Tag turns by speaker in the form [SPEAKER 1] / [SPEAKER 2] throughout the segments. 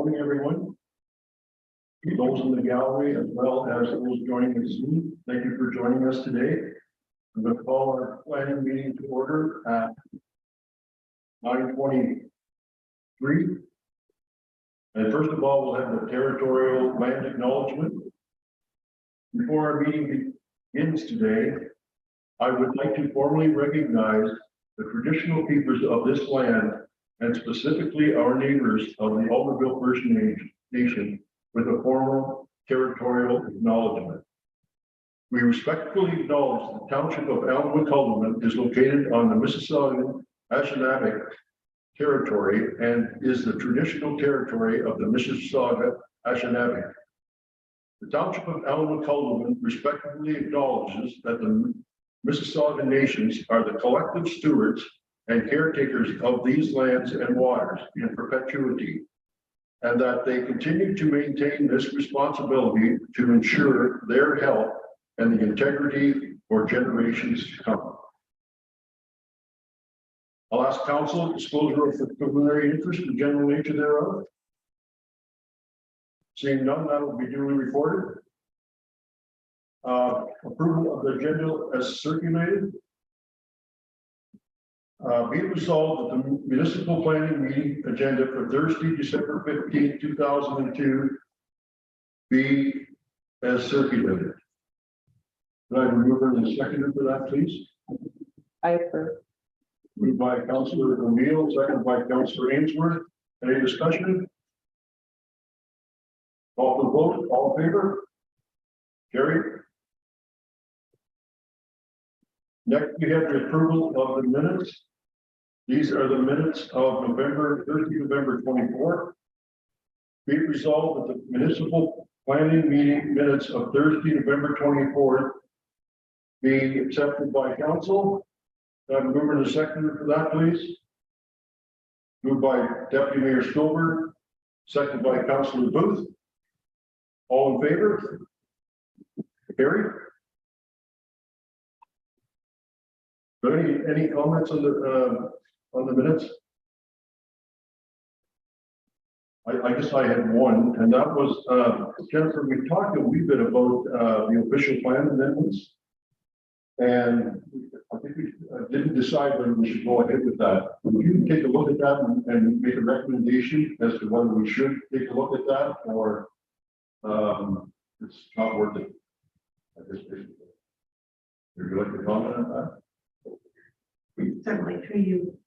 [SPEAKER 1] morning, everyone. Those in the gallery as well as those joining us Zoom, thank you for joining us today. I'm going to call our planning meeting to order at 9:23. And first of all, we'll have the territorial land acknowledgement. Before our meeting begins today, I would like to formally recognize the traditional peoples of this land and specifically our neighbors of the Alderville First Nation with a formal territorial acknowledgement. We respectfully acknowledge the township of Elmwood-Culberman is located on the Mississauga Anishinaabe territory and is the traditional territory of the Mississauga Anishinaabe. The township of Elmwood-Culberman respectfully acknowledges that the Mississauga nations are the collective stewards and caretakers of these lands and waters in perpetuity, and that they continue to maintain this responsibility to ensure their health and the integrity for generations to come. I'll ask council disclosure of the preliminary interest and general nature thereof. Seeing none, that will be duly reported. Approval of the agenda as circulated. Be it resolved that the municipal planning meeting agenda for Thursday, December 15th, 2002 be as circulated. Could I remove the seconder for that, please?
[SPEAKER 2] I approve.
[SPEAKER 1] Moved by Councillor O'Neill, seconded by Councillor Ainsworth. Any discussion? Call for the vote. All in favor? Carried. Next, we have the approval of the minutes. These are the minutes of Thursday, November 24th. Be it resolved that the municipal planning meeting minutes of Thursday, November 24th be accepted by council. Have a mover and a seconder for that, please. Moved by Deputy Mayor Stover, seconded by Councillor Booth. All in favor? Carried. Any comments on the minutes? I guess I had one, and that was Jennifer. We talked a wee bit about the official plan amendments, and I think we didn't decide whether we should go ahead with that. Would you take a look at that and make a recommendation as to whether we should take a look at that, or it's not worth it at this stage? Would you like to comment on that?
[SPEAKER 3] Certainly, through you,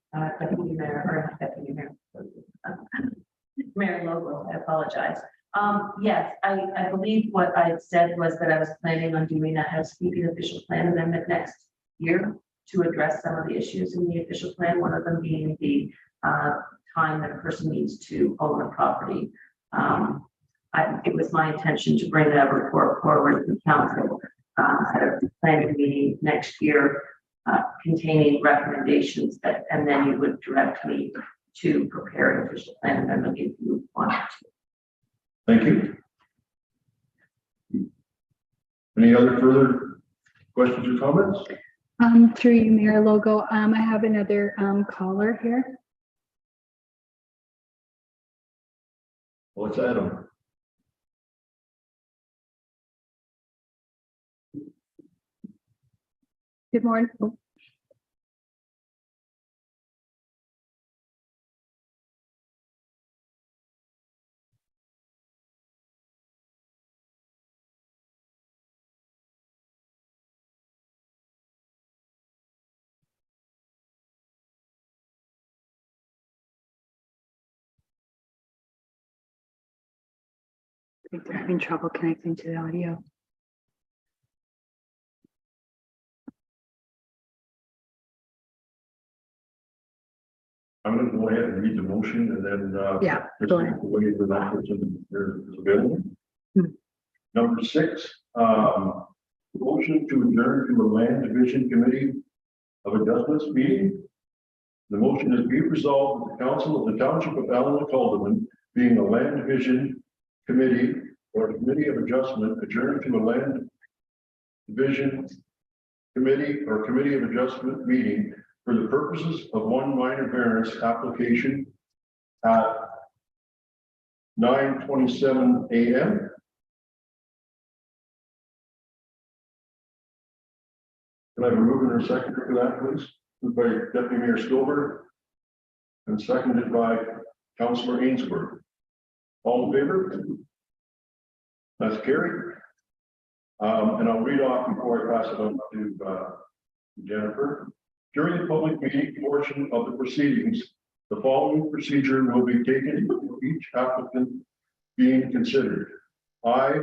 [SPEAKER 3] Deputy Mayor, or Deputy Mayor, Mayor Logo, I apologize. Yes, I believe what I said was that I was planning on doing a housekeeping official plan amendment next year to address some of the issues in the official plan, one of them being the time that a person needs to own a property. It was my intention to bring that report forward to council at a planning meeting next year, containing recommendations that, and then you would direct me to prepare an official plan amendment if you want to.
[SPEAKER 1] Thank you. Any other further questions or comments?
[SPEAKER 2] Through you, Mayor Logo. I have another caller here.
[SPEAKER 1] Well, it's Adam.
[SPEAKER 2] Good morning. Oh. I think they're having trouble connecting to the audio.
[SPEAKER 1] I'm going to go ahead and read the motion and then
[SPEAKER 2] Yeah, go ahead.
[SPEAKER 1] the way the language is available. Number 6, motion to adjourn to a land division committee of adjustments meeting. The motion is be resolved that the council of the township of Elmwood-Culberman, being a land division committee or committee of adjustment, adjourn to a land division committee or committee of adjustment meeting for the purposes of one minor variance application at 9:27 a.m. Can I have a mover and a seconder for that, please? Moved by Deputy Mayor Stover and seconded by Councillor Ainsworth. All in favor? That's carried. And I'll read off before I pass it on to Jennifer. During the public meeting portion of the proceedings, the following procedure will be taken for each applicant being considered. I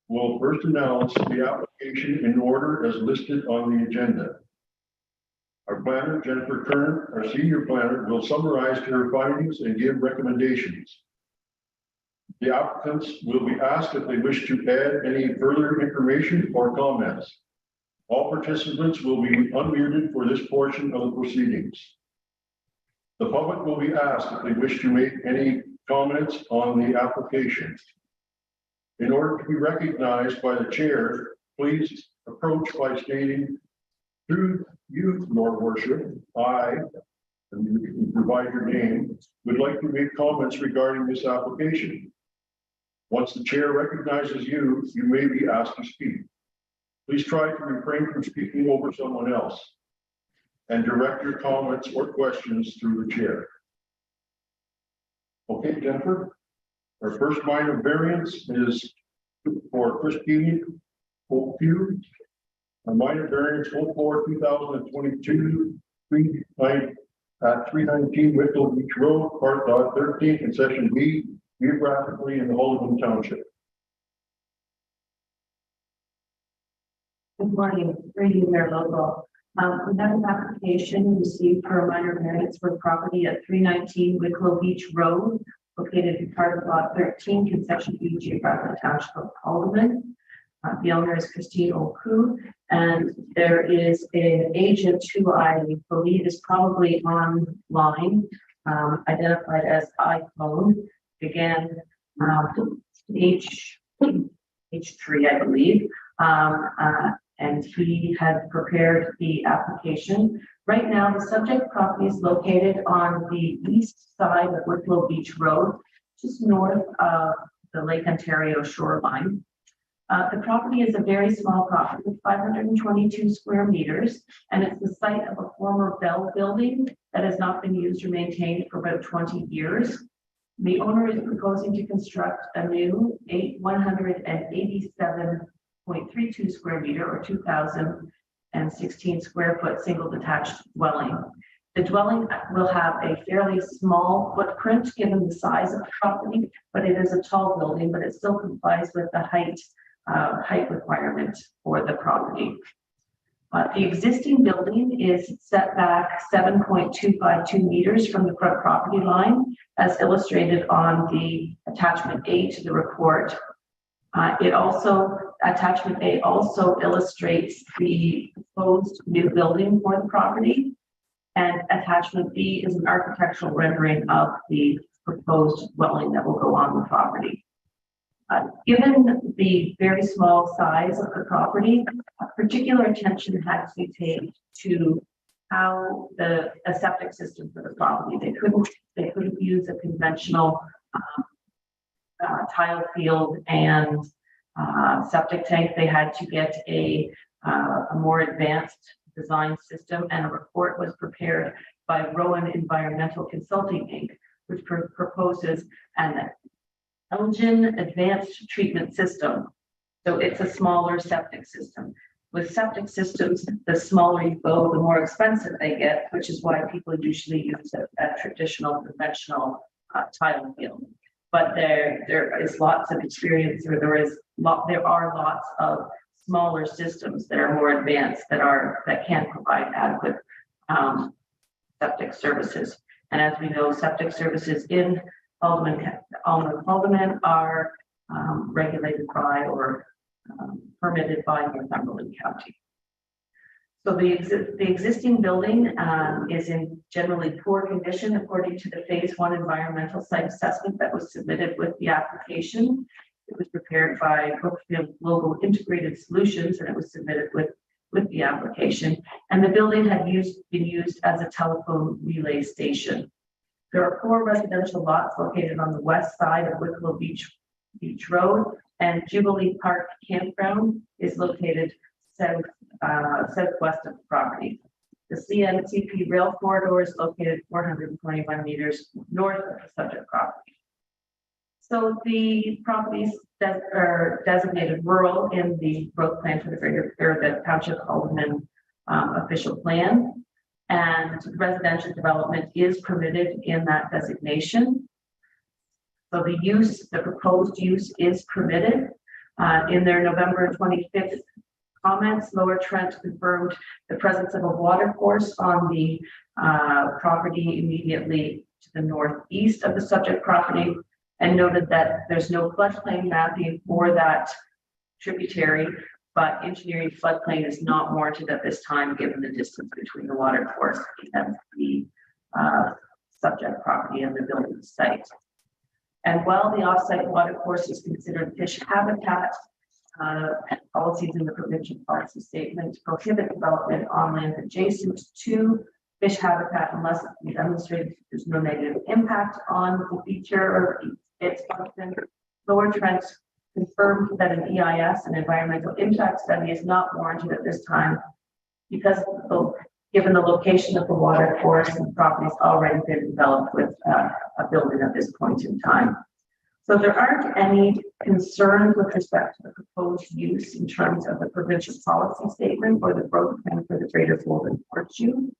[SPEAKER 1] will first announce the application in order as listed on the agenda. Our planner, Jennifer Kern, our senior planner, will summarize her findings and give recommendations. The applicants will be asked if they wish to add any further information or comments. All participants will be unmuted for this portion of the proceedings. The public will be asked if they wish to make any comments on the application. In order to be recognized by the chair, please approach by stating, "Through you, Your Worship, I," and you can provide your name, "would like to make comments regarding this application." Once the chair recognizes you, you may be asked to speak. Please try to refrain from speaking over someone else and direct your comments or questions through the chair. Okay, Jennifer, our first minor variance is for Christine O'Hugh. A minor variance 04/2022 at 319 Whittle Beach Road, Part Lot 13, Concession B, geographically in the Haldeman Township.
[SPEAKER 3] Good morning, Radio Mayor Local. We have an application received for a minor variance for property at 319 Wicklow Beach Road, located in part of Lot 13, Concession B, geographic township of Haldeman. The owner is Christine O'Hugh, and there is an agent who I believe is probably online, identified as iPhone. Again, H3, I believe. And he had prepared the application. Right now, the subject property is located on the east side of Wicklow Beach Road, just north of the Lake Ontario shoreline. The property is a very small property with 522 square meters, and it's the site of a former Bell building that has not been used or maintained for about 20 years. The owner is proposing to construct a new 187.32 square meter or 2,016 square foot single detached dwelling. The dwelling will have a fairly small footprint given the size of the property, but it is a tall building, but it still complies with the height requirement for the property. The existing building is set back 7.252 meters from the front property line, as illustrated on the attachment A to the report. Attachment A also illustrates the proposed new building for the property, and attachment B is an architectural rendering of the proposed dwelling that will go on the property. Given the very small size of the property, particular attention had to be paid to how a septic system for the property. They couldn't use a conventional tile field and septic tank. They had to get a more advanced design system, and a report was prepared by Rowan Environmental Consulting Inc., which proposes an Elgin Advanced Treatment System. So it's a smaller septic system. With septic systems, the smaller you go, the more expensive they get, which is why people usually use a traditional conventional tile field. But there is lots of experience, or there are lots of smaller systems that are more advanced that can provide adequate septic services. And as we know, septic services in Haldeman are regulated by or permitted by Northumberland County. So the existing building is in generally poor condition according to the Phase 1 environmental site assessment that was submitted with the application. It was prepared by Brookfield Global Integrated Solutions, and it was submitted with the application. And the building had been used as a telephone relay station. There are 4 residential lots located on the west side of Wicklow Beach Road, and Jubilee Park Campground is located southwest of the property. The CNCP rail corridor is located 421 meters north of the subject property. So the properties that are designated rural in the growth plan for the greater, or the Township Alderman official plan, and residential development is permitted in that designation. So the proposed use is permitted. In their November 25th comments, Lower Trent confirmed the presence of a water course on the property immediately to the northeast of the subject property, and noted that there's no floodplain mapping for that tributary, but engineering floodplain is not warranted at this time, given the distance between the water course and the subject property and the building site. And while the offsite water course is considered fish habitat, policies in the provincial policy statement prohibit development on land adjacent to fish habitat unless it can be demonstrated there's no negative impact on the feature or its function. Lower Trent confirmed that an EIS, an environmental impact study, is not warranted at this time because given the location of the water course and the property's already been developed with a building at this point in time. So there aren't any concerns with respect to the proposed use in terms of the provincial policy statement or the growth plan for the Greater Golden Horseshoe.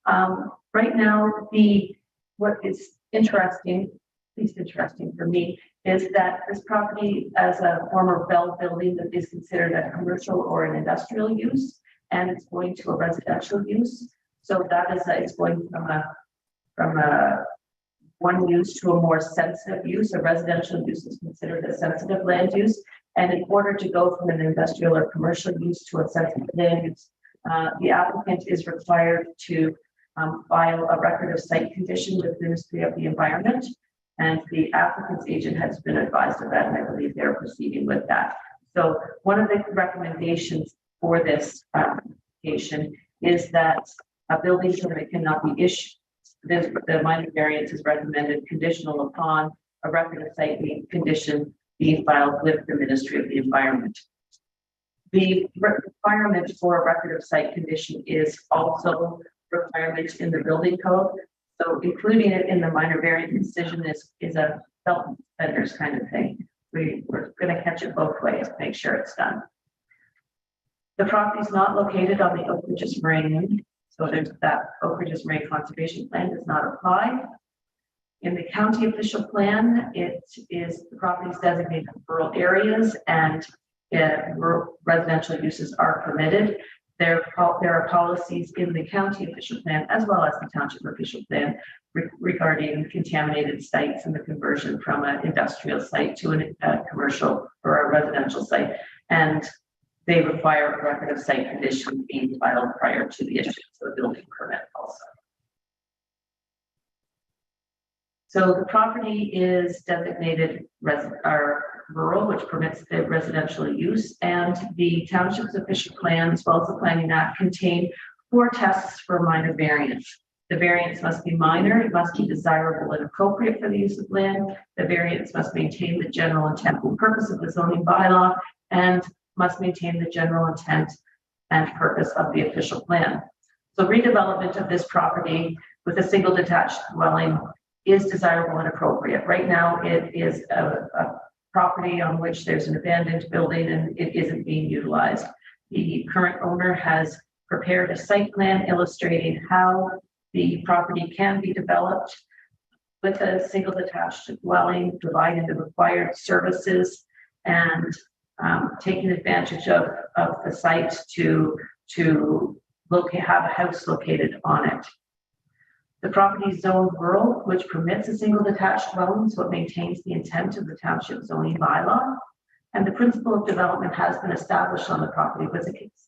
[SPEAKER 3] Right now, what is interesting, at least interesting for me, is that this property as a former Bell building that is considered a commercial or an industrial use, and it's going to a residential use. So that is it's going from a one use to a more sensitive use. A residential use is considered a sensitive land use, and in order to go from an industrial or commercial use to a sensitive land use, the applicant is required to file a record of site condition with the Ministry of the Environment, and the applicant's agent has been advised of that, and I believe they're proceeding with that. So one of the recommendations for this application is that a building permit cannot be issued. The minor variance is recommended conditional upon a record of site condition being filed with the Ministry of the Environment. The requirement for a record of site condition is also requirement in the building code. So including it in the minor variance decision is a belt and suspenders kind of thing. We're going to catch it both ways, make sure it's done. The property is not located on the Oak Ridges Marine, so there's that Oak Ridges Marine Conservation Plan does not apply. In the county official plan, the property is designated rural areas, and rural residential uses are permitted. There are policies in the county official plan as well as the township official plan regarding contaminated sites and the conversion from an industrial site to a commercial or a residential site. And they require a record of site condition being filed prior to the issuance of the building permit also. So the property is designated rural, which permits the residential use, and the township's official plan, as well as the planning act, contain 4 tests for minor variance. The variance must be minor, it must be desirable and appropriate for the use of land. The variance must maintain the general intent and purpose of the zoning bylaw, and must maintain the general intent and purpose of the official plan. So redevelopment of this property with a single detached dwelling is desirable and appropriate. Right now, it is a property on which there's an abandoned building and it isn't being utilized. The current owner has prepared a site plan illustrating how the property can be developed with a single detached dwelling, providing the required services, and taking advantage of the site to have a house located on it. The property is zoned rural, which permits a single detached dwelling, so it maintains the intent of the township zoning bylaw. And the principle of development has been established on the property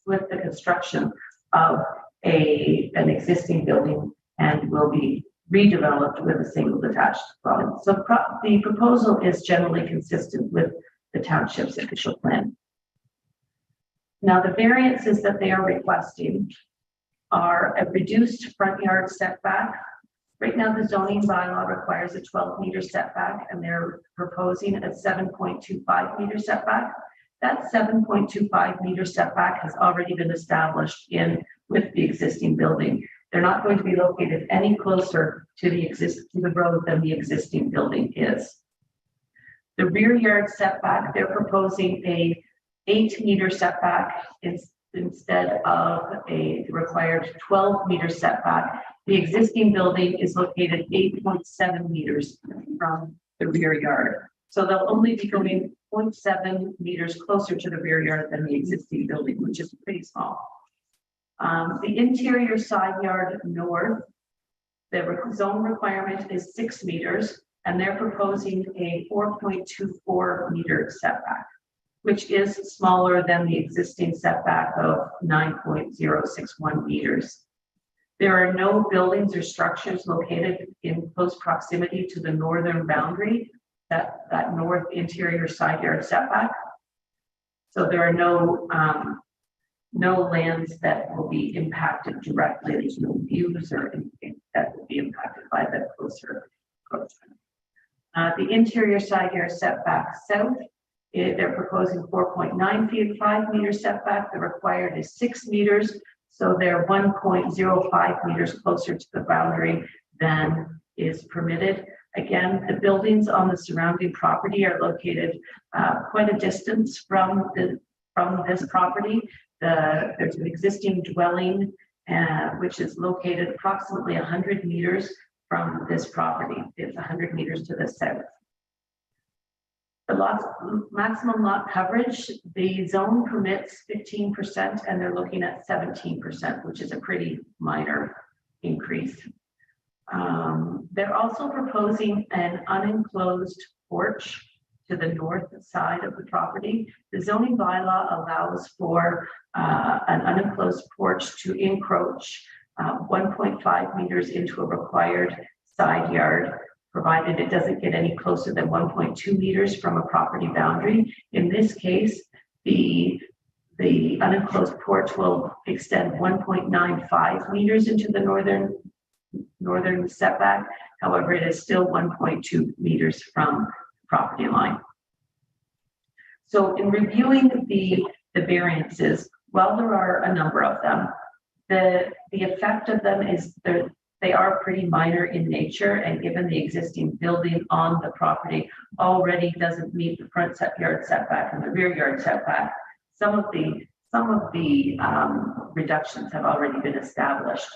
[SPEAKER 3] with the construction of an existing building, and will be redeveloped with a single detached dwelling. So the proposal is generally consistent with the township's official plan. Now, the variances that they are requesting are a reduced front yard setback Right now, the zoning bylaw requires a 12-meter setback, and they're proposing a 7.25-meter setback. That 7.25-meter setback has already been established with the existing building. They're not going to be located any closer to the road than the existing building is. The rear yard setback, they're proposing a 8-meter setback instead of a required 12-meter setback. The existing building is located 8.7 meters from the rear yard. So they'll only be going 0.7 meters closer to the rear yard than the existing building, which is pretty small. The interior side yard north, the zone requirement is 6 meters, and they're proposing a 4.24 meter setback, which is smaller than the existing setback of 9.061 meters. There are no buildings or structures located in close proximity to the northern boundary, that north interior side yard setback. So there are no lands that will be impacted directly. There's no views or anything that will be impacted by the closer approach. The interior side yard setback south, they're proposing 4.95 meter setback. The required is 6 meters. So they're 1.05 meters closer to the boundary than is permitted. Again, the buildings on the surrounding property are located quite a distance from this property. There's an existing dwelling which is located approximately 100 meters from this property. It's 100 meters to the south. The maximum lot coverage, the zone permits 15%, and they're looking at 17%, which is a pretty minor increase. They're also proposing an unenclosed porch to the north side of the property. The zoning bylaw allows for an unenclosed porch to encroach 1.5 meters into a required side yard, provided it doesn't get any closer than 1.2 meters from a property boundary. In this case, the unenclosed porch will extend 1.95 meters into the northern setback. However, it is still 1.2 meters from property line. So in reviewing the variances, while there are a number of them, the effect of them is they are pretty minor in nature, and given the existing building on the property already doesn't meet the front yard setback and the rear yard setback, some of the reductions have already been established.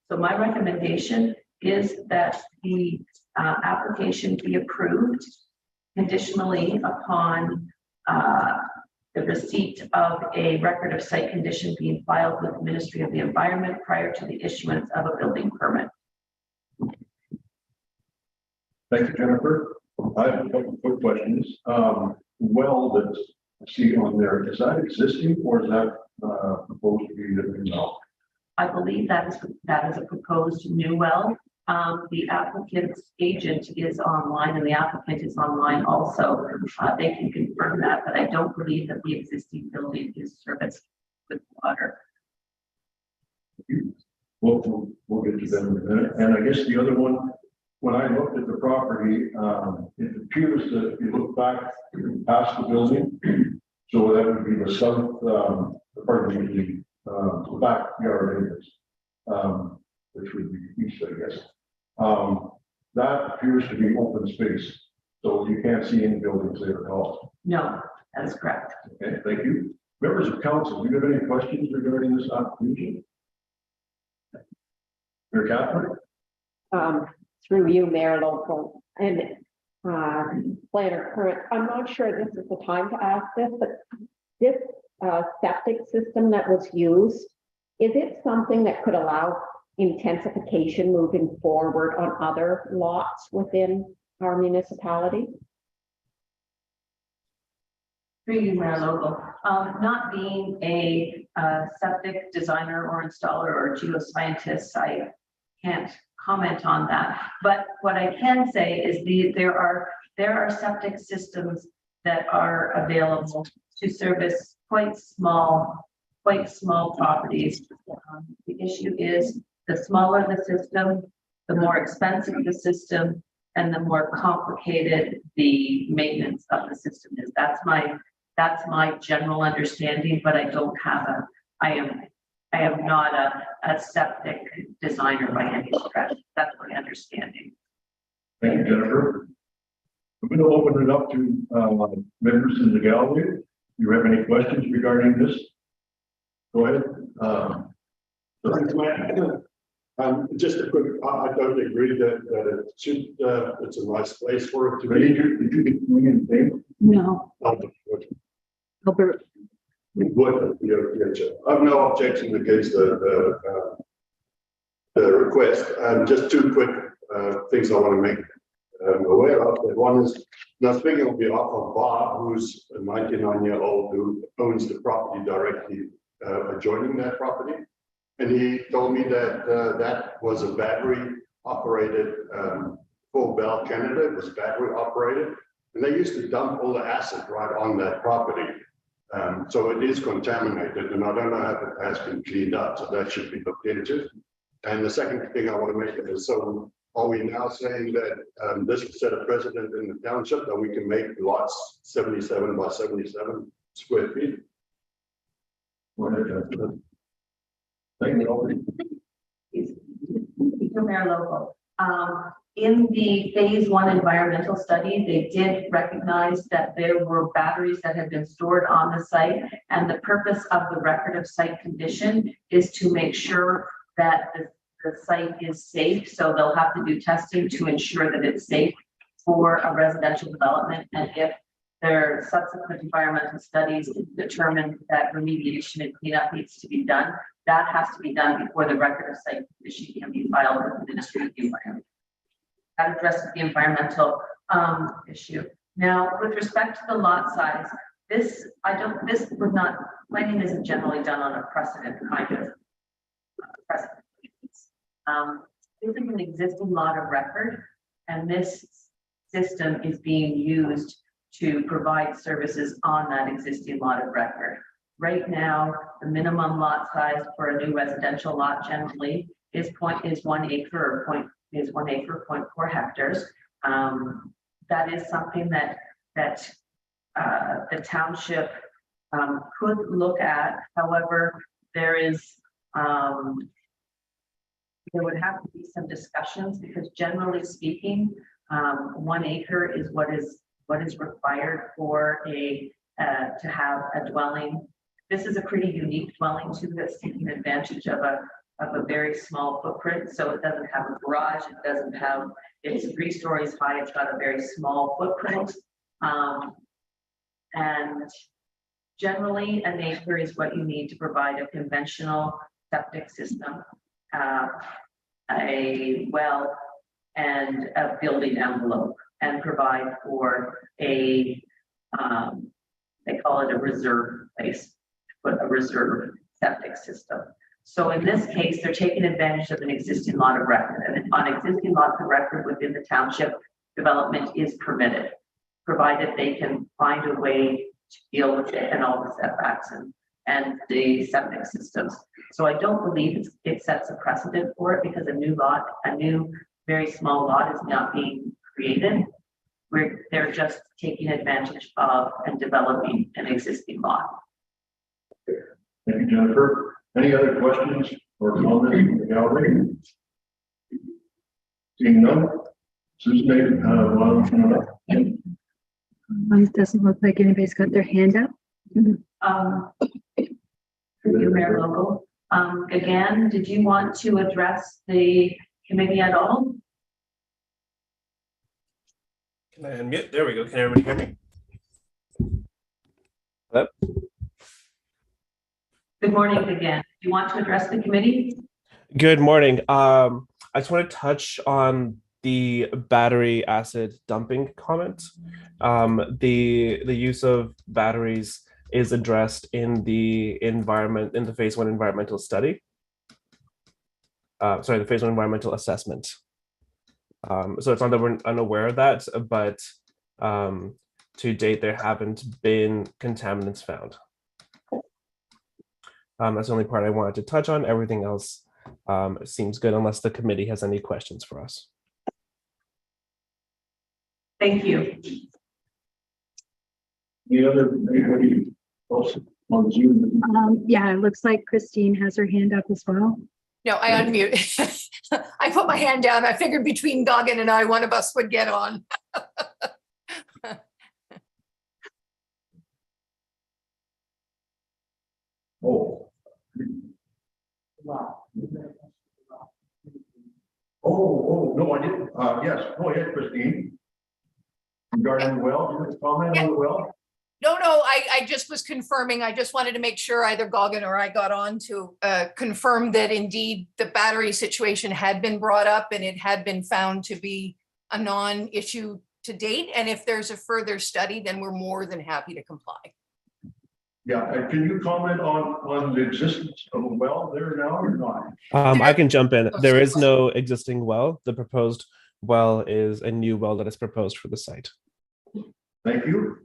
[SPEAKER 3] So my recommendation is that the application be approved conditionally upon the receipt of a record of site condition being filed with the Ministry of the Environment prior to the issuance of a building permit.
[SPEAKER 1] Thank you, Jennifer. I have a couple of quick questions. Well, that's see on there, is that existing or is that proposed to be the new well?
[SPEAKER 3] I believe that is a proposed new well. The applicant's agent is online and the applicant is online also. They can confirm that, but I don't believe that the existing building is serviced with water.
[SPEAKER 1] We'll get to that in a minute. And I guess the other one, when I looked at the property, it appears that if you look back past the building, so that would be the south, the backyard areas, which would be east, I guess. That appears to be open space, so you can't see any buildings there at all.
[SPEAKER 3] No, that is correct.
[SPEAKER 1] Okay, thank you. Members of council, do you have any questions regarding this application? Mayor Catherine?
[SPEAKER 4] Through you, Mayor Local, and Planner Current. I'm not sure this is the time to ask this, but this septic system that was used, is it something that could allow intensification moving forward on other lots within our municipality?
[SPEAKER 3] Through you, Mayor Local. Not being a septic designer or installer or geoscientist, I can't comment on that. But what I can say is there are septic systems that are available to service quite small properties. The issue is the smaller the system, the more expensive the system and the more complicated the maintenance of the system is. That's my general understanding, but I don't have I am not a septic designer by any stretch. That's my understanding.
[SPEAKER 1] Thank you, Jennifer. I'm going to open it up to members in the gallery. Do you have any questions regarding this? Go ahead.
[SPEAKER 5] Thanks, Matt. Just a quick, I totally agree that it should, it's a nice place for it to
[SPEAKER 1] Did
[SPEAKER 5] be.
[SPEAKER 1] you get anything?
[SPEAKER 2] No, Albert,
[SPEAKER 5] I have no objection against the request. Just two quick things I want to make aware of. One is, now speaking on behalf of Bob, who's a 99-year-old who owns the property directly adjoining that property. And he told me that that was a battery operated for Bell Canada. It was battery operated. And they used to dump all the acid right on that property. So it is contaminated, and I don't know if it has been cleaned up, so that should be looked into. And the second thing I want to make is, so are we now saying that this will set a precedent in the township that we can make lots 77 by 77 square feet?
[SPEAKER 1] Go ahead, Jennifer. Thank you.
[SPEAKER 3] Mayor Local. In the phase 1 environmental study, they did recognize that there were batteries that had been stored on the site, and the purpose of the record of site condition is to make sure that the site is safe. So they'll have to do testing to ensure that it's safe for a residential development. And if their subsequent environmental studies determine that remediation and cleanup needs to be done, that has to be done before the record of site condition can be filed with the Ministry of the Environment. That addresses the environmental issue. Now, with respect to the lot size, planning isn't generally done on a precedent kind of precedent. This is an existing lot of record, and this system is being used to provide services on that existing lot of record. Right now, the minimum lot size for a new residential lot generally is 1 acre or 0.4 hectares. That is something that the township could look at. However, there would have to be some discussions, because generally speaking, 1 acre is what is required for to have a dwelling. This is a pretty unique dwelling too, that's taking advantage of a very small footprint. So it doesn't have a garage, it's 3 stories high, it's got a very small footprint. And generally an acre is what you need to provide a conventional septic system, a well, and a building envelope, and provide for they call it a reserve place, put a reserve septic system. So in this case, they're taking advantage of an existing lot of record, and on existing lots of record within the township, development is permitted, provided they can find a way to deal with it and all the setbacks and the septic systems. So I don't believe it sets a precedent for it, because a new very small lot is not being created. They're just taking advantage of and developing an existing lot.
[SPEAKER 1] Thank you, Jennifer. Any other questions or comments from the gallery? Seeing none. Susan, why don't you
[SPEAKER 2] it doesn't look like anybody's got their hand up.
[SPEAKER 3] Your Mayor Local. Again, did you want to address the committee at all?
[SPEAKER 6] Can I unmute? There we go. Can everybody hear me? Hello?
[SPEAKER 3] Good morning again. Do you want to address the committee?
[SPEAKER 6] Good morning. I just want to touch on the battery acid dumping comment. The use of batteries is addressed in the phase 1 environmental study. The phase 1 environmental assessment. So it's not that we're unaware of that, but to date there haven't been contaminants found. That's the only part I wanted to touch on. Everything else It seems good unless the committee has any questions for us.
[SPEAKER 3] Thank you.
[SPEAKER 1] Anybody else on Zoom?
[SPEAKER 2] Yeah, it looks like Christine has her hand up as well.
[SPEAKER 7] No, I unmute. I put my hand down. I figured between Goggin and I, one of us would get on.
[SPEAKER 1] Oh. Oh, no, I didn't. Yes, go ahead, Christine. Regarding the well, you want to comment on the well?
[SPEAKER 7] No, I just was confirming. I just wanted to make sure either Goggin or I got on to confirm that indeed the battery situation had been brought up and it had been found to be a non-issue to date. And if there's a further study, then we're more than happy to comply.
[SPEAKER 1] Yeah, and can you comment on the existence of a well there now or not?
[SPEAKER 6] I can jump in. There is no existing well. The proposed well is a new well that is proposed for the site.
[SPEAKER 1] Thank you.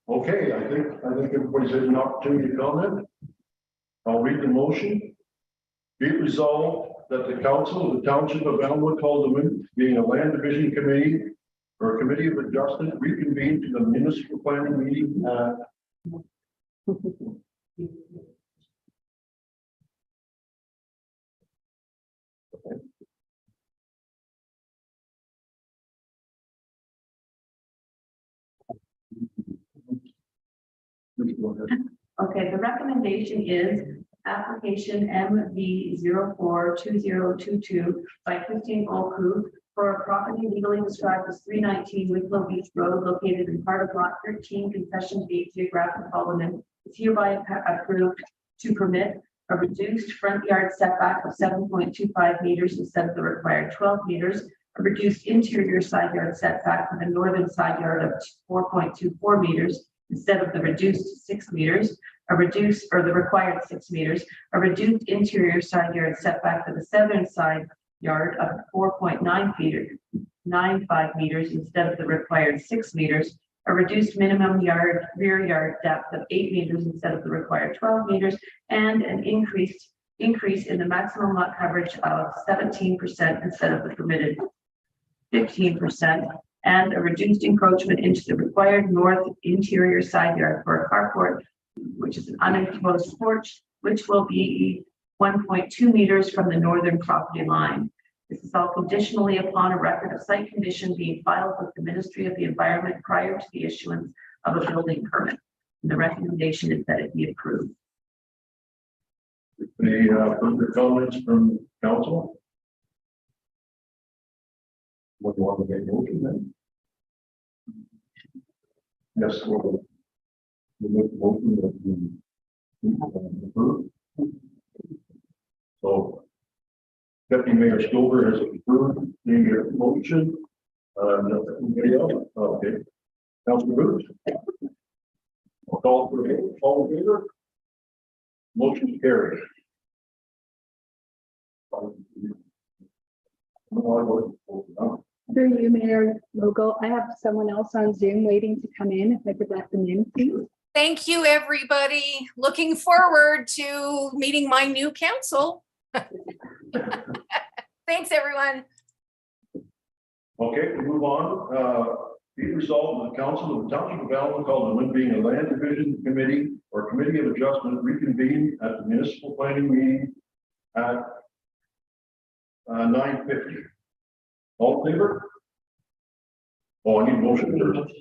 [SPEAKER 1] Okay, I think everybody's had an opportunity to comment. I'll read the motion. Be it resolved that the council of the township of Elmwood Calderman, being a land division committee or a committee of adjustment, reconvene to the municipal planning meeting.
[SPEAKER 3] Okay, the recommendation is application MV 042022 by Christine Olku for a property legally described as 319 Wicklow Beach Road located in part of Lot 13, Concession 8, Geographic Alderman, is hereby approved to permit a reduced front yard setback of 7.25 meters instead of the required 12 meters, a reduced interior side yard setback with a northern side yard of 4.24 meters, instead of the reduced 6 meters, a reduced or the required 6 meters, a reduced interior side yard setback for the southern side yard of 4.95 meters instead of the required 6 meters, a reduced minimum rear yard depth of 8 meters instead of the required 12 meters, and an increase in the maximum lot coverage of 17% instead of the permitted 15%. And a reduced encroachment into the required north interior side yard for a carport, which is an unenclosed porch, which will be 1.2 meters from the northern property line. This is all conditionally upon a record of site condition being filed with the Ministry of the Environment prior to the issuance of a building permit. And the recommendation is that it be approved.
[SPEAKER 1] Any further comments from council? What do you want to get motion then? Yes, we'll make the motion that we approve. So Deputy Mayor Stover has approved the motion. Anybody else? Okay. Councilor Booth? I'll call for a vote. All in favor? Motion carried.
[SPEAKER 2] Through you, Mayor Logo, I have someone else on Zoom waiting to come in. If I could let them in, please.
[SPEAKER 7] Thank you, everybody. Looking forward to meeting my new council. Thanks, everyone.
[SPEAKER 1] Okay, we move on. Be resolved that the council of the township of Elmwood Calderman, being a land division committee or committee of adjustment, reconvene at the municipal planning meeting at 9:50. All in favor? Oh, I need a motion first.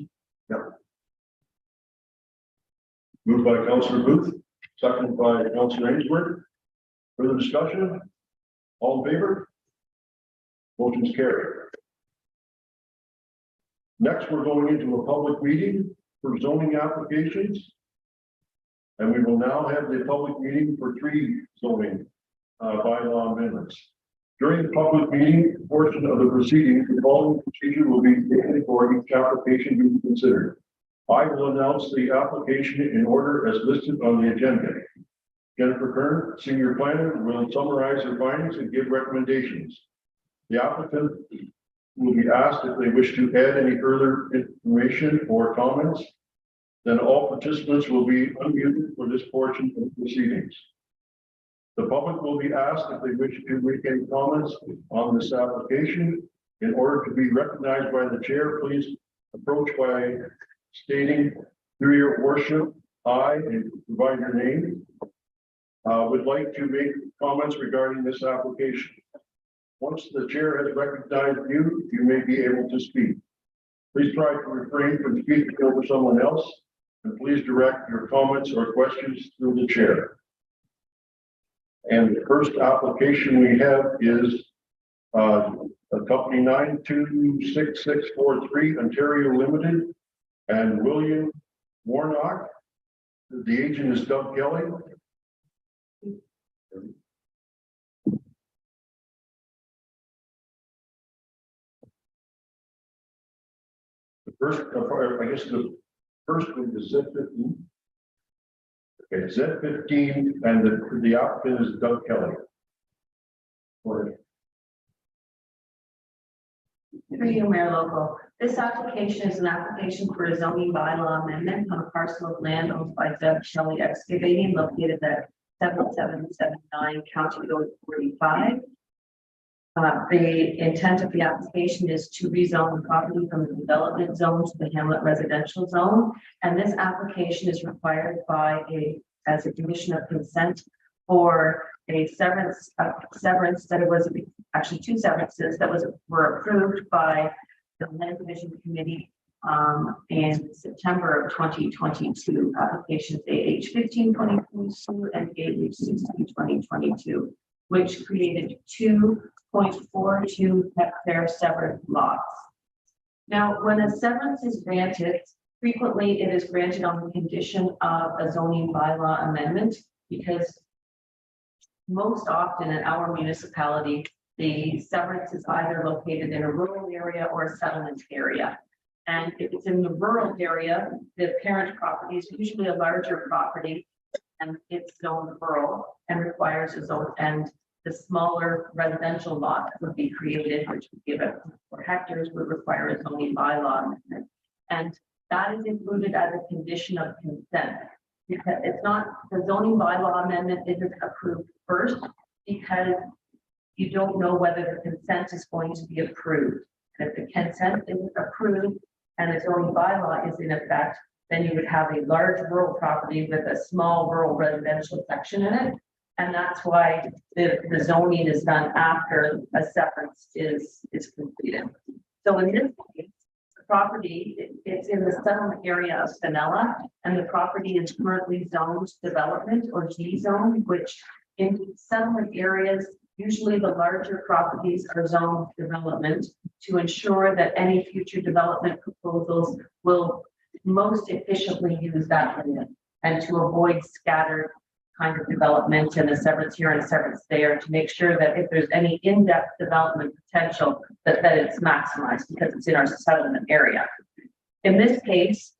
[SPEAKER 1] Yeah. Moved by Councilor Booth, seconded by Councilor Ainsworth. Further discussion? All in favor? Motion's carried. Next, we're going into a public meeting for zoning applications. And we will now have the public meeting for 3 zoning bylaw amendments. During the public meeting portion of the proceedings, the following procedure will be taken for each application being considered. I will announce the application in order as listed on the agenda. Jennifer Kern, Senior Planner, will summarize her findings and give recommendations. The applicant will be asked if they wish to add any further information or comments. Then all participants will be unmuted for this portion of the proceedings. The public will be asked if they wish to make any comments on this application. In order to be recognized by the chair, please approach by stating through your worship, I, and provide your name. Would like to make comments regarding this application. Once the chair has recognized you, you may be able to speak. Please try to refrain from speaking over someone else, and please direct your comments or questions through the chair. And the first application we have is a company 926643 Ontario Limited and William Warnock. The agent is Doug Kelly. The first, I guess the first one is Z15. Okay, Z15, and the applicant is Doug Kelly. Or
[SPEAKER 3] Through you, Mayor Local. This application is an application for a zoning bylaw amendment on a parcel of land owned by Doug Shelley Excavating located at 7779 County Road 45. The intent of the application is to rezone the property from the development zone to the hamlet residential zone. And this application is required by as a condition of consent for a severance that it was actually two severances that were approved by the Land Division Committee in September of 2022. Applications AH 1522 and AH 162022, which created 2.42 hectare severed lots. Now, when a severance is granted, frequently it is granted on the condition of a zoning bylaw amendment, because most often in our municipality, the severance is either located in a rural area or a settlement area. And if it's in the rural area, the parent property is usually a larger property and it's zoned rural and requires a zone, and the smaller residential lot would be created, which would give it 4 hectares, would require a zoning bylaw amendment. And that is included as a condition of consent. Because it's not, the zoning bylaw amendment isn't approved first because you don't know whether the consent is going to be approved. And if the consent isn't approved and a zoning bylaw is in effect, then you would have a large rural property with a small rural residential section in it. And that's why the zoning is done after a severance is completed. So in this case, the property, it's in the settlement area of Stanella, and the property is currently zoned development or G zone, which in settlement areas, usually the larger properties are zoned development to ensure that any future development proposals will most efficiently use that area and to avoid scattered kind of development and a severance here and a severance there, to make sure that if there's any in-depth development potential, that it's maximized because it's in our settlement area. In this case,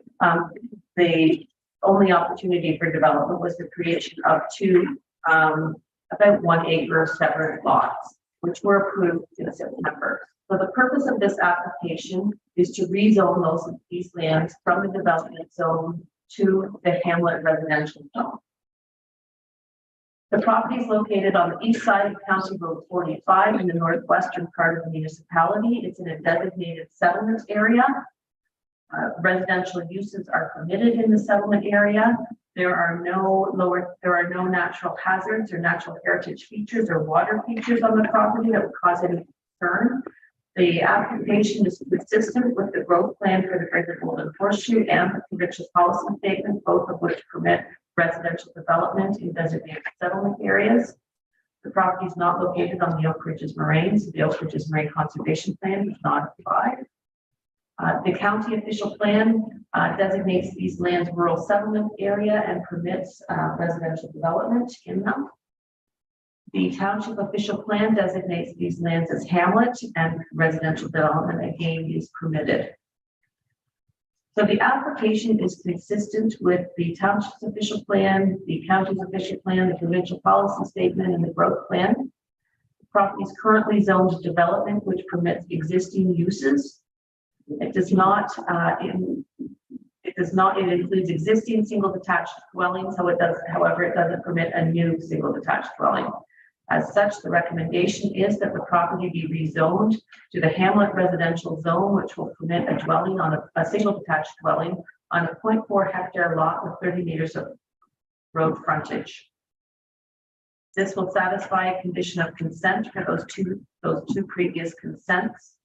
[SPEAKER 3] the only opportunity for development was the creation of 2 about 1 acre separate lots, which were approved in September. So the purpose of this application is to rezone these lands from the development zone to the hamlet residential zone. The property is located on the east side of County Road 45 in the northwestern part of the municipality. It's in a designated settlement area. Residential uses are permitted in the settlement area. There are no natural hazards or natural heritage features or water features on the property that would cause any concern. The application is consistent with the growth plan for the Greater Golden Horseshoe and the provincial policy statement, both of which permit residential development in designated settlement areas. The property is not located on the Oak Ridges Moraine, so the Oak Ridges Moraine Conservation Plan does not apply. The county official plan designates these lands rural settlement area and permits residential development in them. The township official plan designates these lands as hamlet, and residential development again is permitted. So the application is consistent with the township's official plan, the county's official plan, the provincial policy statement, and the growth plan. The property is currently zoned to development, which permits existing uses. It does not, It does not, it includes existing single detached dwellings, however, it doesn't permit a new single detached dwelling. As such, the recommendation is that the property be rezoned to the Hamlet residential zone, which will permit a dwelling on a single detached dwelling on a 0.4 hectare lot with 30 meters of road frontage. This will satisfy a condition of consent for those two previous consents.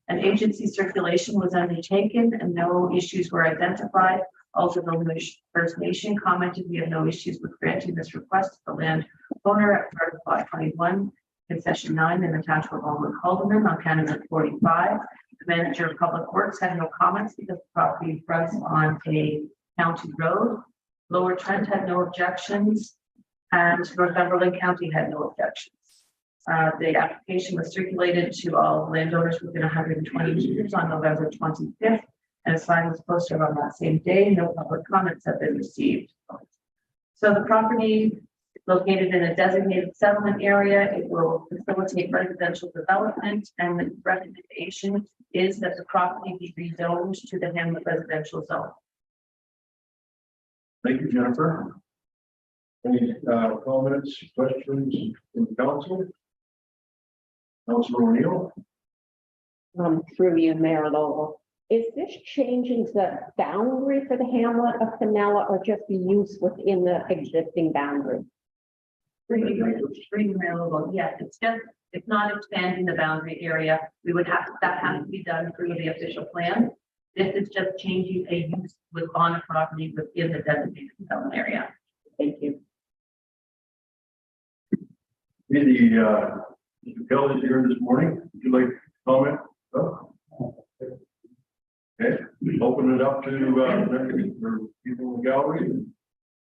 [SPEAKER 3] An agency circulation was undertaken and no issues were identified. Also, the First Nation commented we have no issues with granting this request to the landowner at part of Lot 21, concession 9 in the township of Almond Calderman on Canada 45. The manager of public works had no comments because the property fronts on a county road. Lower Trent had no objections and Northumberland County had no objections. The application was circulated to all landowners within 120 meters on November 25th. And a sign was posted on that same day. No public comments have been received. So the property is located in a designated settlement area. It will facilitate residential development, and the recommendation is that the property be rezoned to the Hamlet residential zone.
[SPEAKER 1] Thank you, Jennifer. Any comments, questions from the council? Councilor O'Neill?
[SPEAKER 4] Through you, Mayor Lowell. Is this changing the boundary for the hamlet of Fenella or just the use within the existing boundary?
[SPEAKER 3] Yes, it's not expanding the boundary area. We would have, that has to be done through the official plan. This is just changing a use on a property within the designated zone area.
[SPEAKER 4] Thank you.
[SPEAKER 1] Mr. Kelly is here this morning. Would you like to comment? Oh. Okay, open it up to for people in the gallery.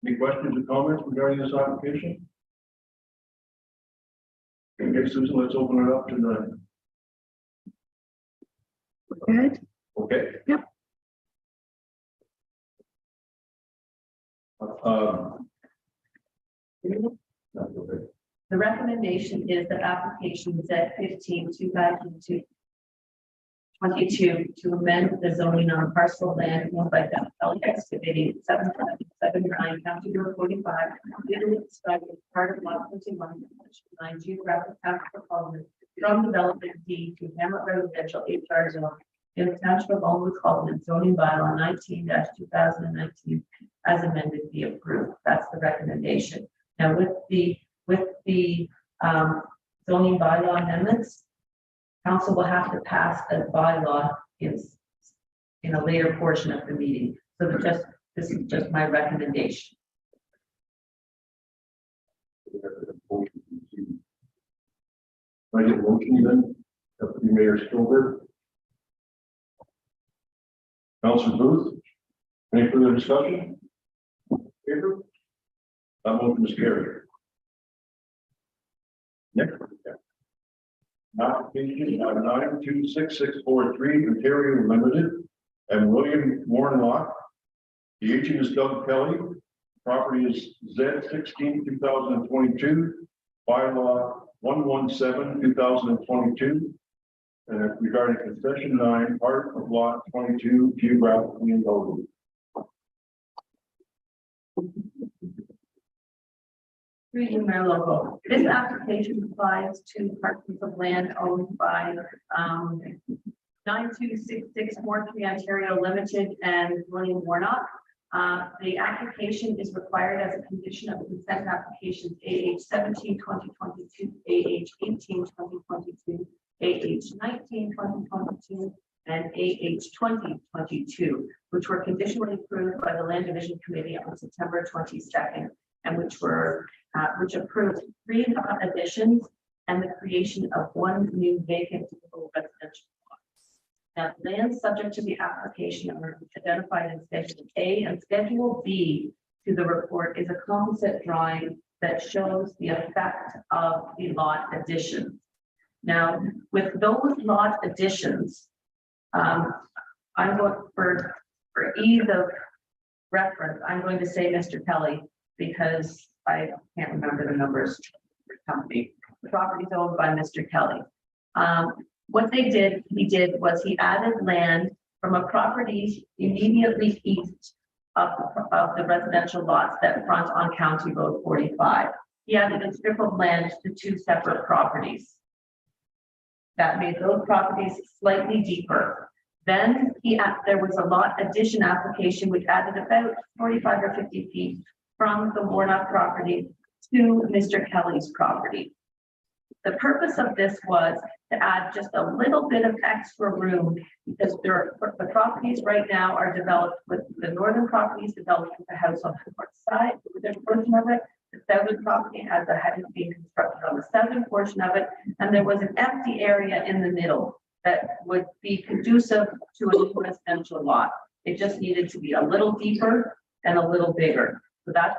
[SPEAKER 1] Any questions or comments regarding this application? Okay, Susan, let's open it up to the.
[SPEAKER 2] Good.
[SPEAKER 1] Okay.
[SPEAKER 2] Yep.
[SPEAKER 3] The recommendation is that application Z15 2022 to amend the zoning on parcel of land owned by Valley Excavating 779 County Road 45, legally described as part of Lot 21, 9 geographic capital development from development D to Hamlet Residential HR Zone in the township of Almond Calderman, zoning bylaw 19-2019 as amended be approved. That's the recommendation. Now with the zoning bylaw amendments, council will have to pass a bylaw in a later portion of the meeting. So this is just my recommendation.
[SPEAKER 1] I get a motion then, Deputy Mayor Stolberg. Councilor Booth, any further discussion? Favor? That motion is carried. Next. Application 926643 Ontario Limited and William Warnock. The agent is Doug Kelly. Property is Z16 2022, bylaw 117 2022. Regarding concession 9, part of lot 22, geographically enveloped.
[SPEAKER 3] Reading my logo. This application applies to parcels of land owned by 926643 Ontario Limited and William Warnock. The application is required as a condition of the consent applications AH 17 2022, AH 18 2022, AH 19 2022, and AH 2022, which were conditionally approved by the Land Division Committee on September 22nd, and which approved 3 additions and the creation of 1 new vacant residential lot. Now, lands subject to the application are identified in Schedule A, and Schedule B to the report is a composite drawing that shows the effect of the lot additions. Now, with those lot additions, I'm going for ease of reference, I'm going to say Mr. Kelly, because I can't remember the numbers for the company. The property is owned by Mr. Kelly. What he did was he added land from a property immediately east of the residential lots that front on County Road 45. He added a strip of land to two separate properties. That made those properties slightly deeper. Then there was a lot addition application which added about 45 or 50 feet from the Warnock property to Mr. Kelly's property. The purpose of this was to add just a little bit of extra room because the properties right now are developed with the northern properties developed with the house on the north side, with their portion of it. The southern property has a house being constructed on the southern portion of it, and there was an empty area in the middle that would be conducive to a new residential lot. It just needed to be a little deeper and a little bigger. So that's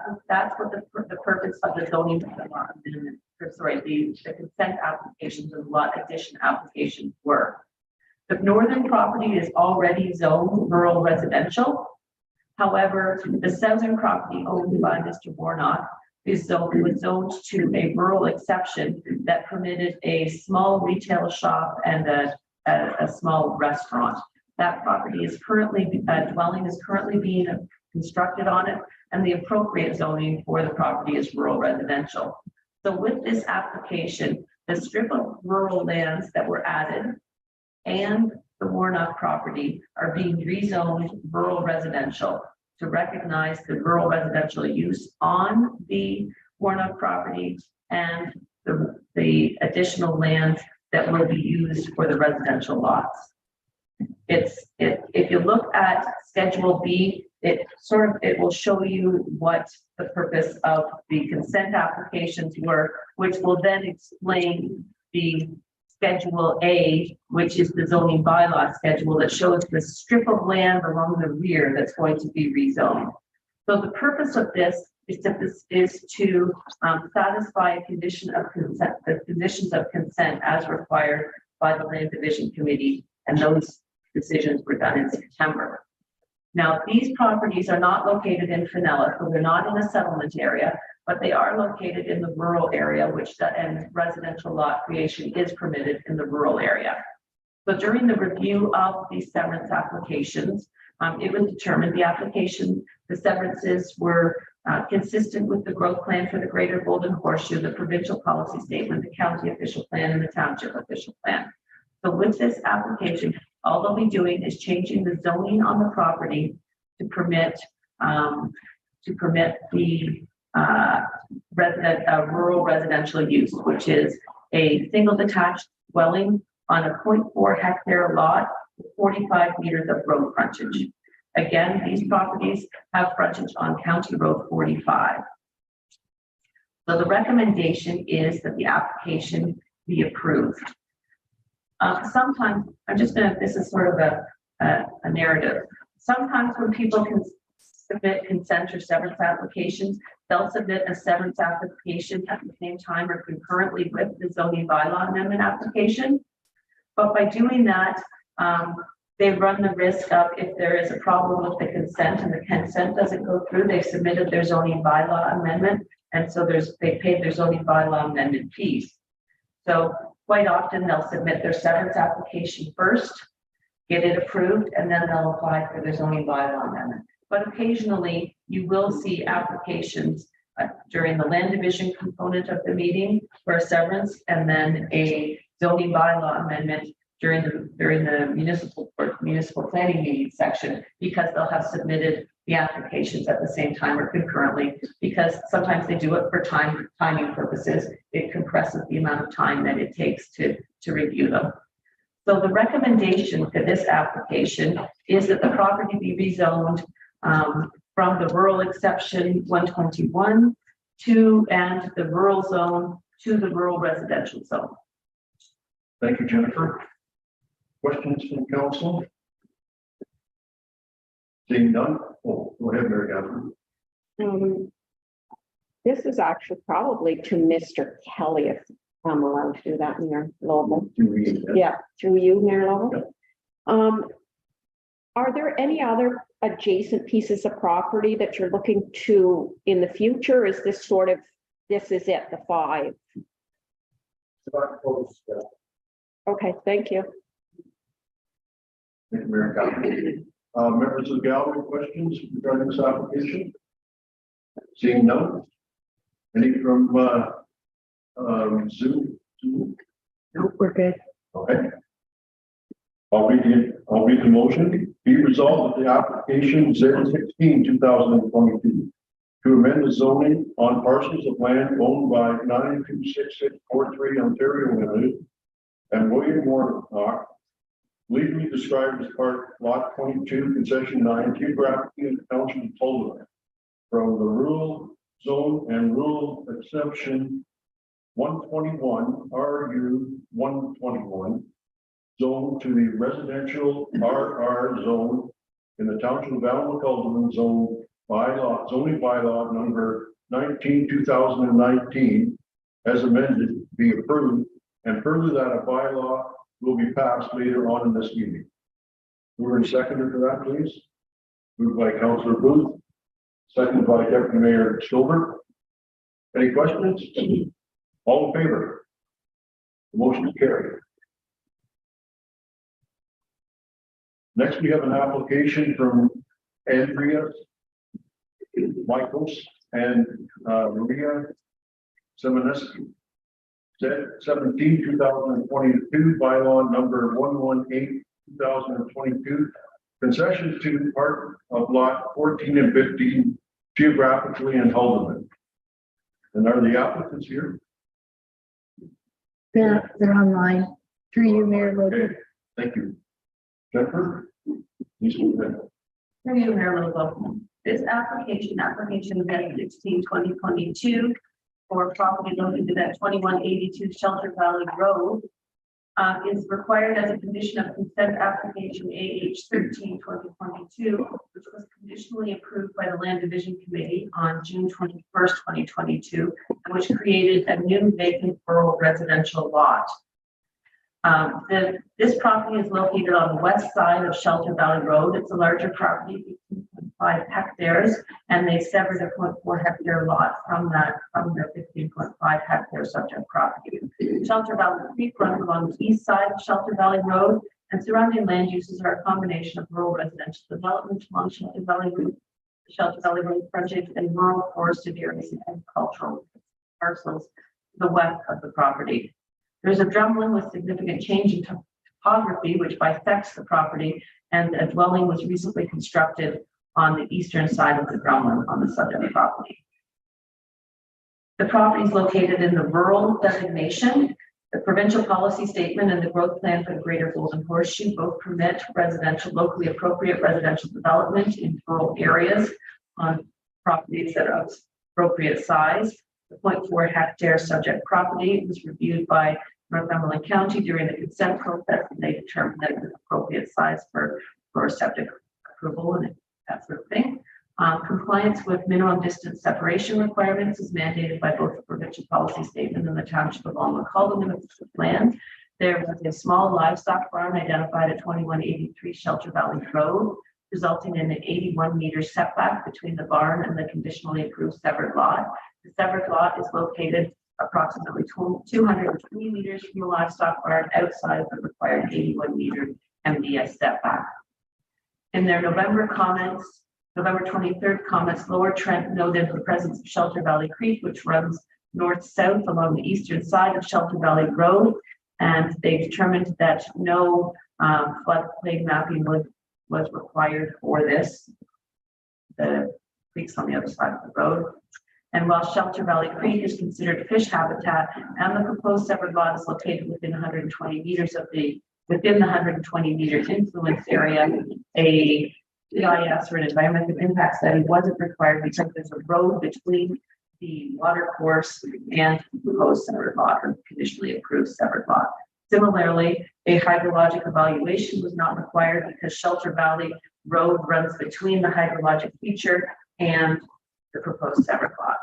[SPEAKER 3] what the purpose of the zoning bylaw amendment, or sorry, the consent applications and lot addition applications were. The northern property is already zoned rural residential. However, the southern property owned by Mr. Warnock was zoned to a rural exception that permitted a small retail shop and a small restaurant. That property is currently, dwelling is currently being constructed on it, and the appropriate zoning for the property is rural residential. So with this application, the strip of rural lands that were added and the Warnock property are being rezoned rural residential to recognize the rural residential use on the Warnock property and the additional land that will be used for the residential lots. If you look at Schedule B, it will show you what the purpose of the consent applications were, which will then explain the Schedule A, which is the zoning bylaw schedule that shows the strip of land along the rear that's going to be rezoned. So the purpose of this is to satisfy a condition of consent, the conditions of consent as required by the Land Division Committee, and those decisions were done in September. Now, these properties are not located in Fenella, so they're not in a settlement area, but they are located in the rural area, and residential lot creation is permitted in the rural area. So during the review of these severance applications, it was determined the severances were consistent with the growth plan for the Greater Golden Horseshoe, the provincial policy statement, the county official plan, and the township official plan. So with this application, all they'll be doing is changing the zoning on the property to permit the rural residential use, which is a single detached dwelling on a 0.4 hectare lot, 45 meters of road frontage. Again, these properties have frontage on County Road 45. So the recommendation is that the application be approved. Sometimes, this is sort of a narrative. Sometimes when people can submit consent or severance applications, they'll submit a severance application at the same time or concurrently with the zoning bylaw amendment application. But by doing that, they run the risk of, if there is a problem with the consent and the consent doesn't go through, they've submitted their zoning bylaw amendment, and so they paid their zoning bylaw amendment fees. So quite often they'll submit their severance application first, get it approved, and then they'll apply for their zoning bylaw amendment. But occasionally you will see applications during the land division component of the meeting for a severance, and then a zoning bylaw amendment during the municipal planning meeting section, because they'll have submitted the applications at the same time or concurrently, because sometimes they do it for timing purposes. It compresses the amount of time that it takes to review them. So the recommendation for this application is that the property be rezoned from the rural exception 121 and the rural zone to the rural residential zone.
[SPEAKER 1] Thank you, Jennifer. Questions from council? Seeing none? Oh, go ahead, Mary Catherine.
[SPEAKER 4] This is actually probably to Mr. Kelly, if I'm allowed to do that, Mayor Lowell. Yeah, through you, Mayor Lowell. Are there any other adjacent pieces of property that you're looking to in the future? Is this this is it, the 5? Okay, thank you.
[SPEAKER 1] Thank you, Mayor Campbell. Members of the gallery, questions regarding this application? Seeing none. Any from Zoom?
[SPEAKER 2] No, we're good.
[SPEAKER 1] Okay. I'll read the motion. Be resolved that the application 016-2022 to amend the zoning on parcels of land owned by 926643 Ontario Limited and William Warnock, legally described as part lot 22, concession 9, geographically in the township of Tulsa, from the rural zone and rural exception 121 RU 121 zone to the residential RR zone in the township of Alma zone bylaw, zoning bylaw number 19/2019 as amended be approved, and further that a bylaw will be passed later on in this meeting. Mover and seconder for that, please. Moved by Councillor Booth, seconded by Deputy Mayor Stover. Any questions? All in favor? The motion is carried. Next, we have an application from Andrea Michaels and Maria Simoneski. 17/2022 bylaw number 118/2022, concessions to part of lot 14 and 15 geographically in Haldeman. And are the applicants here?
[SPEAKER 2] They're online. Through you, Mayor Logan.
[SPEAKER 1] Okay, thank you. Jennifer? Please go ahead.
[SPEAKER 3] Through you, Mayor Lobo. This application 16/2022 for property located at 2182 Shelter Valley Road is required as a condition of consent application AH 13/2022, which was conditionally approved by the Land Division Committee on June 21st, 2022, and which created a new vacant rural residential lot. This property is located on the west side of Shelter Valley Road. It's a larger property, 15.5 hectares, and they severed a 0.4 hectare lot from the 15.5 hectare subject property. Shelter Valley Creek runs along the east side of Shelter Valley Road, and surrounding land uses are a combination of rural residential development along Shelter Valley Road frontage, and rural forested areas and agricultural parcels to the west of the property. There's a drumlin with significant change in topography, which bisects the property, and a dwelling was recently constructed on the eastern side of the drumlin on the subject property. The property is located in the rural designation. The provincial policy statement and the growth plan for the Greater Golden Horseshoe both permit locally appropriate residential development in rural areas on properties that are of appropriate size. The 0.4 hectare subject property was reviewed by Northumberland County during the consent process, and they determined that it was appropriate size for septic approval and that sort of thing. Compliance with minimum distance separation requirements is mandated by both the provincial policy statement and the township of Alma limits of land. There was a small livestock farm identified at 2183 Shelter Valley Road, resulting in an 81-meter setback between the barn and the conditionally approved severed lot. The severed lot is located approximately 220 meters from the livestock barn outside of the required 81-meter MDS setback. In their November 23rd comments, Lower Trent noted the presence of Shelter Valley Creek, which runs north-south along the eastern side of Shelter Valley Road, and they determined that no floodplain mapping was required for this. The creek's on the other side of the road. And while Shelter Valley Creek is considered fish habitat and the proposed severed lot is located within 120 meters within the 120 meter influence area, a EIS or an environmental impact study wasn't required because there's a road between the water course and the proposed severed lot or conditionally approved severed lot. Similarly, a hydrologic evaluation was not required because Shelter Valley Road runs between the hydrologic feature and the proposed severed lot.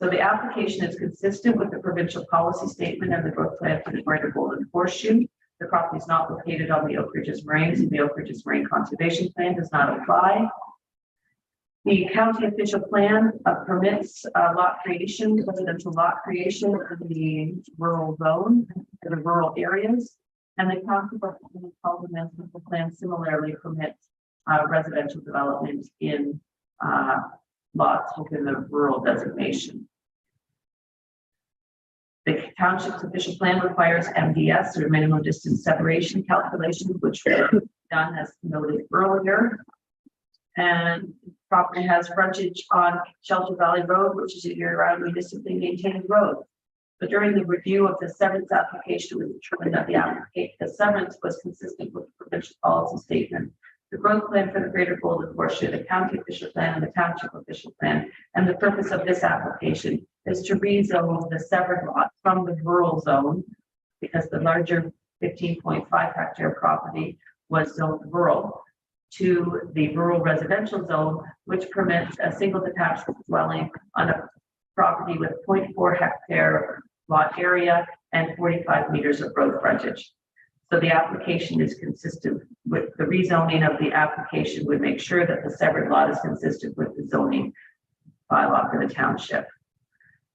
[SPEAKER 3] So the application is consistent with the provincial policy statement and the growth plan for the Greater Golden Horseshoe. The property is not located on the Oak Ridges Moraines, and the Oak Ridges Moraine Conservation Plan does not apply. The county official plan permits residential lot creation in the rural zone, in the rural areas. And the comprehensive plan similarly permits residential development in lots within the rural designation. The township's official plan requires MDS, or minimum distance separation calculation, which was done as noted earlier. And property has frontage on Shelter Valley Road, which is a year-round municipally maintained road. But during the review of the severance application, we determined that the severance was consistent with the provincial policy statement, the growth plan for the greater Golden Horseshoe, the county official plan, and the township official plan. And the purpose of this application is to rezone the severed lot from the rural zone, because the larger 15.5 hectare property was zoned rural, to the rural residential zone, which permits a single detached dwelling on a property with 0.4 hectare lot area and 45 meters of road frontage. So the application is consistent with the rezoning of the application would make sure that the severed lot is consistent with the zoning bylaw for the township.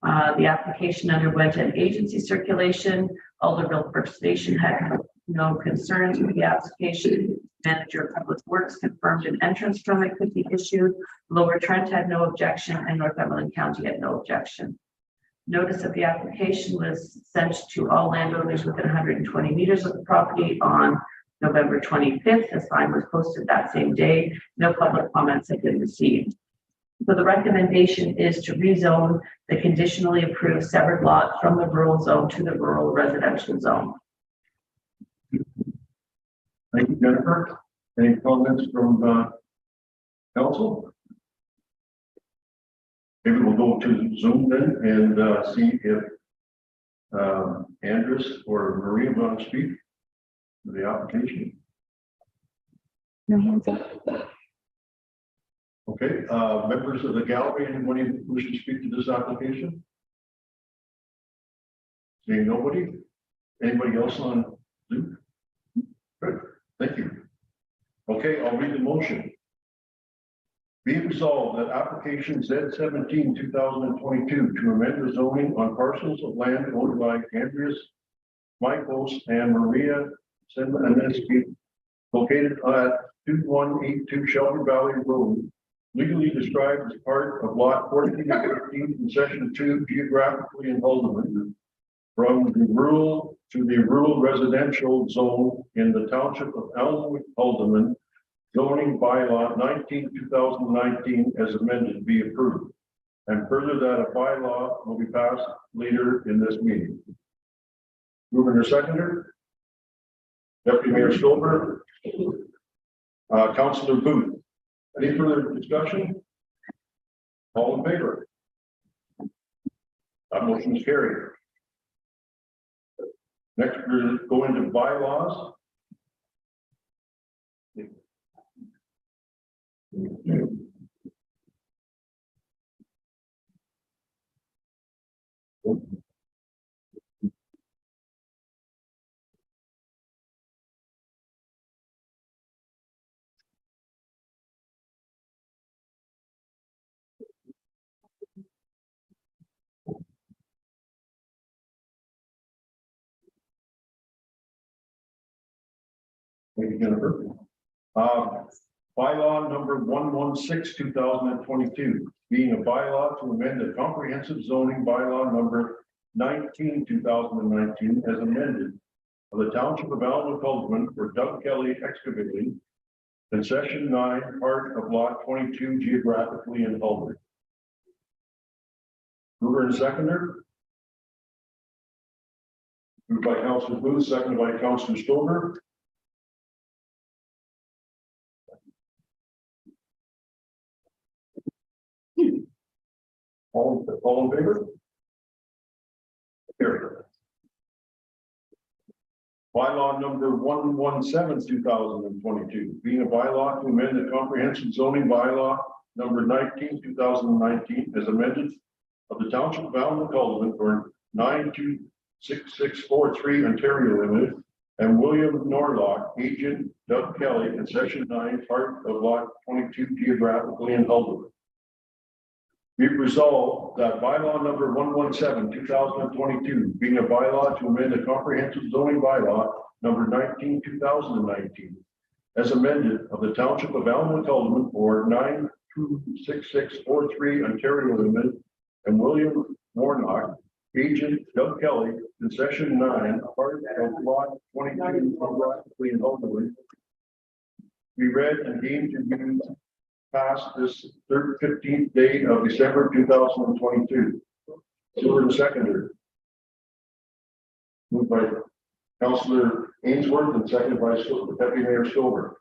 [SPEAKER 3] The application underwent an agency circulation. Alderville First Station had no concerns with the application. Manager of Public Works confirmed an entrance permit could be issued. Lower Trent had no objection, and Northumberland County had no objection. Notice of the application was sent to all landowners within 120 meters of the property on November 25th. A sign was posted that same day. No public comments have been received. So the recommendation is to rezone the conditionally approved severed lot from the rural zone to the rural residential zone.
[SPEAKER 1] Thank you, Jennifer. Any comments from council? Maybe we'll go to Zoom then and see if Andres or Maria want to speak to the application.
[SPEAKER 2] No hands up.
[SPEAKER 1] Okay, members of the gallery, anybody wish to speak to this application? Seeing nobody? Anybody else on Zoom? Good, thank you. Okay, I'll read the motion. Be it resolved that application Z17 2022 to amend the zoning on parcels of land owned by Andreas Michaels and Maria Semeneski located at 2182 Shelter Valley Road, legally described as part of lot 14 and 15 in section 2, geographically in Haldeman, from the rural to the rural residential zone in the township of Elmwood, Haldeman, zoning bylaw 19/2019 as amended be approved. And further that a bylaw will be passed later in this meeting. Mover and seconder. Deputy Mayor Stolber. Councilor Booth. Any further discussion? All in favor? That motion is carried. Next, we're going to bylaws. Thank you, Jennifer. Bylaw number 116/2022, being a bylaw to amend the comprehensive zoning bylaw number 19/2019 as amended of the township of Elmwood, Haldeman for Doug Kelly excavating concession 9, part of lot 22, geographically in Haldeman. Mover and seconder. Moved by Councilor Booth, seconded by Councilor Stover. All in favor? Carried. Bylaw number 117/2022, being a bylaw to amend the comprehensive zoning bylaw number 19/2019 as amended of the township of Elmwood, Haldeman for 926643 Ontario Limited and William Norlock, agent Doug Kelly, concession 9, part of lot 22, geographically in Haldeman. Be resolved that bylaw number 117/2022, being a bylaw to amend the comprehensive zoning bylaw number 19, 2019, as amended of the Township of Allen Cullinan for 926643 Ontario Limited and William Warnock, agent Doug Kelly, concession 9, part of lot 22, geographically and locally, be read and deemed to be passed this 15th day of December 2022. Silver the seconder. Moved by Councillor Ainsworth and seconded by Deputy Mayor Stover.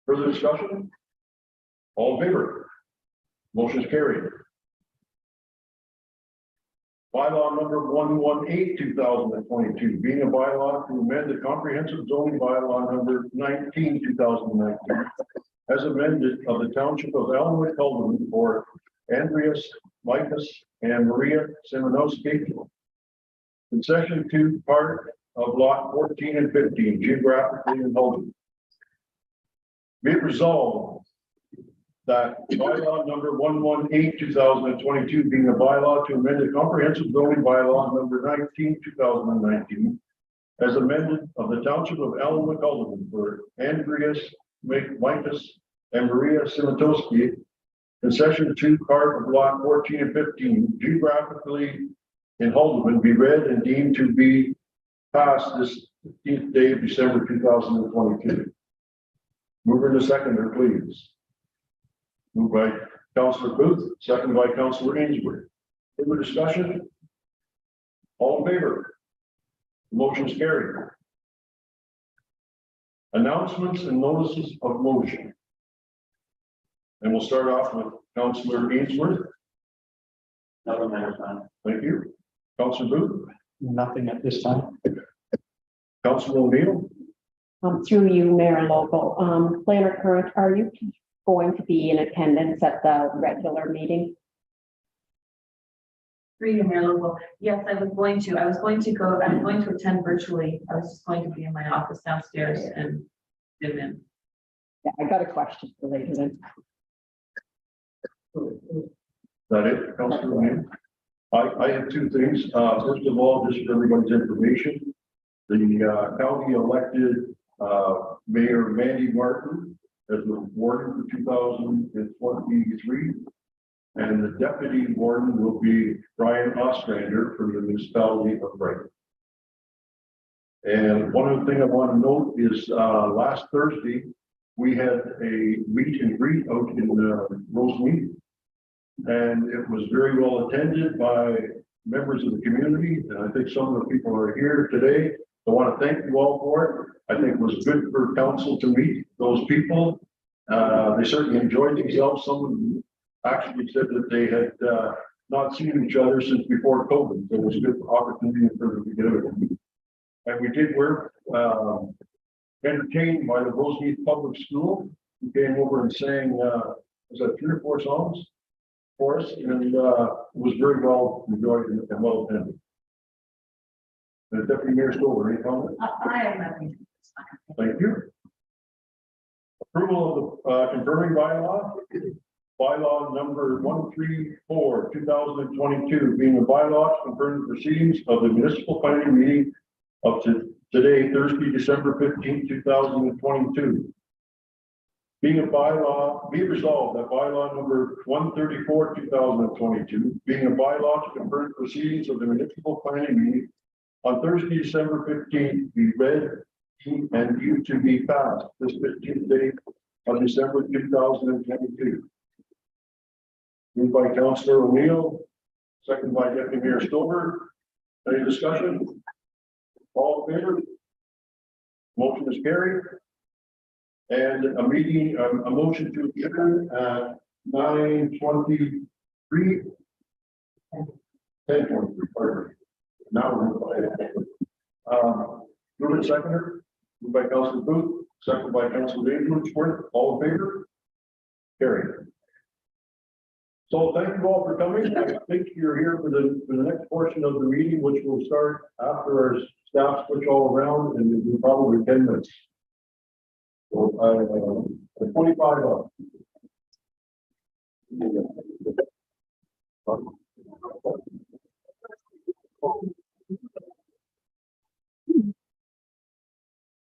[SPEAKER 1] Further discussion? All in favor? Motion is carried. Bylaw number 118, 2022, being a bylaw to amend the comprehensive zoning bylaw number 19, 2019, as amended of the Township of Elmwood, Cullinan for Andreas, Micus, and Maria Simonowski. Concession 2, part of lot 14 and 15, geographically and locally. Be it resolved that bylaw number 118, 2022, being a bylaw to amend the comprehensive zoning bylaw number 19, 2019, as amended of the Township of Elmwood, Cullinan for Andreas, Micus, and Maria Simonowski. Concession 2, part of lot 14 and 15, geographically in Haldeman, be read and deemed to be passed this 15th day of December 2022. Mover to seconder, please. Moved by Councillor Booth, seconded by Councillor Ainsworth. Further discussion? All in favor? Motion is carried. Announcements and notices of motion. And we'll start off with Councillor Ainsworth.
[SPEAKER 8] Nothing at this time.
[SPEAKER 1] Thank you. Councillor Booth,
[SPEAKER 8] Nothing at this time.
[SPEAKER 1] Councillor O'Neill,
[SPEAKER 4] Through you, Mayor Local, Planner Current, are you going to be in attendance at the regular meeting?
[SPEAKER 3] Freedom, Mayor Local. Yes, I was going to go, I'm going to attend virtually. I was just going to be in my office downstairs and zoom in.
[SPEAKER 4] Yeah, I got a question for later then.
[SPEAKER 1] is that it, Councillor O'Neill? I have two things. First of all, just for everybody's information, the county elected Mayor Mandy Martin as the warden for 2023, and the deputy warden will be Brian Ostrander for the municipality of Brighton. And one other thing I want to note is last Thursday we had a meet and greet out in Rosemead, and it was very well attended by members of the community, and I think some of the people are here today. I want to thank you all for it. I think it was good for council to meet those people. They certainly enjoyed themselves. Some of them actually said that they had not seen each other since before COVID. So it was a good opportunity for them to get out. And we did work entertained by the Rosemead Public School, who came over and sang, was that 3 or 4 songs for us? And it was very well enjoyed and well attended. Deputy Mayor Stover, any comment?
[SPEAKER 3] I have nothing.
[SPEAKER 1] Thank you. Approval of the confirming bylaw. Bylaw number 134, 2022, being a bylaw to confirm the proceedings of the municipal planning meeting of today, Thursday, December 15, 2022. Being a bylaw, be resolved that bylaw number 134, 2022, being a bylaw to confirm the proceedings of the municipal planning meeting on Thursday, December 15th, be read and due to be passed this 15th day of December 2022. Moved by Councillor O'Neill, second by Deputy Mayor Stover. Any discussion? All in favor? Motion is carried. And a meeting, a motion to adjourn at 9:23. 10:23, pardon. Now we're move it seconder. Moved by Councilor Booth, second by Councilor Ainsworth. All in favor? Carried. So thank you all for coming. I think you're here for the next portion of the meeting, which will start after our staff switch all around, and it'll be probably 10 minutes. So 25 up.